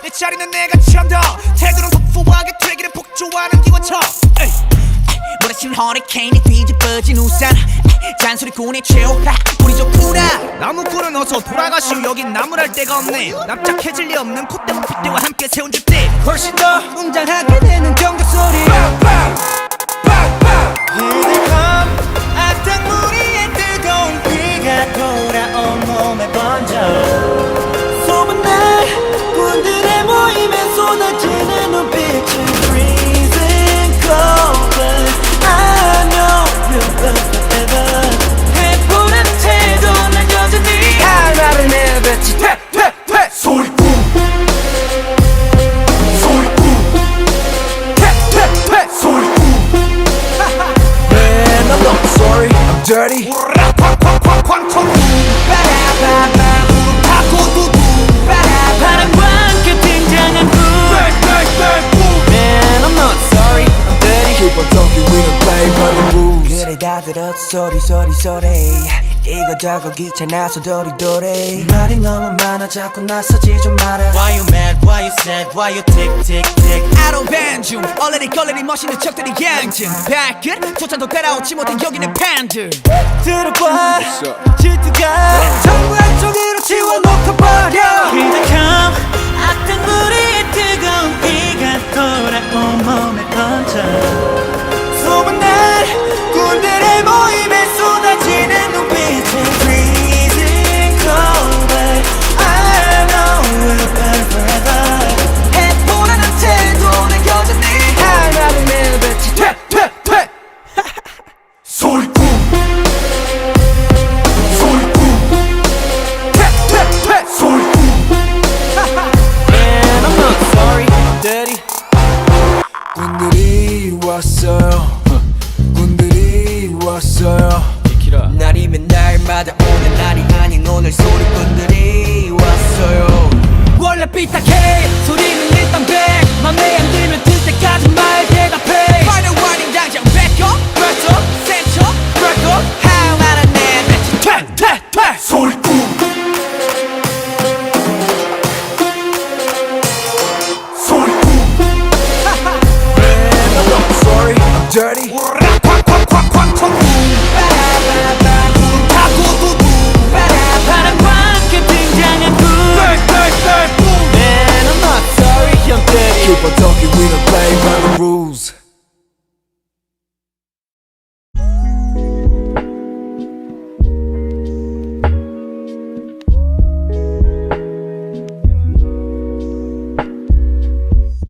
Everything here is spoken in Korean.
내 자리는 내가 찬다 태도는 터프하게 되기를 폭주하는 기관차 몰아친 허리케인이 뒤집어진 우산 잔소리꾼의 최후라 우리 좋구나 나무꾼은 어서 돌아가시오 여긴 나무랄 데가 없네 납작해질 리 없는 콧대와 핏대와 함께 세운 집대 훨씬 더 웅장하게 되는 경적소리 악당무리의 뜨거운 비가 돌아온 몸에 번져 소문날 군들의 모임에 쏟아지는 눈빛은 freezing cold but I know you'll love forever 해보는 태도 난 여전히 할 말을 내뱉지 퇴퇴퇴 소리꾼 소리꾼 퇴퇴퇴 소리꾼 Man I'm not sorry I'm dirty 쾅쾅쾅쾅 천둥 빠라바바 우파고두두 바람과 함께 등장한 구 Man I'm not sorry I'm dirty Keep on talking we don't play by the rules 그래 다 들었어 소리 이거저거 귀찮아서 도리도리 말이 너무 많아 자꾸 나서지 좀 마라 Why you mad, why you sad, why you tick tick tick I don't ban 중 얼레리 걸레리 멋있는 척들이 양진 발끝 조찬도 따라오지 못한 여기는 팬들 들어봐 질투가 전부 한쪽으로 지워놓고버려 기적함 악당무리의 뜨거운 비가 돌아온 몸에 번져 소문날 군들의 모임에 쏟아지는 눈빛은 freezing cold but I know we'll burn forever 해보라는 태도는 여전히 할 말을 내뱉지 퇴퇴퇴 소리꾼 소리꾼 퇴퇴퇴 소리꾼 Man I'm not sorry I'm dirty 군들이 왔어요 군들이 왔어요 날이면 날마다 오는 날이 아닌 오늘 소리꾼들이 왔어요 원래 삐딱해 소리는 일단 백 맘에 안 들면 들 때까지 말 대답해 Final warning 당장 back up Press up Set up Break up 할 말은 내뱉지 퇴퇴퇴 소리꾼 소리꾼 Man I'm not sorry I'm dirty 쾅쾅쾅쾅 천둥 바라바바 우파고두두 바람과 함께 등장한 구 Man I'm not sorry I'm dirty Keep on talking we don't play by the rules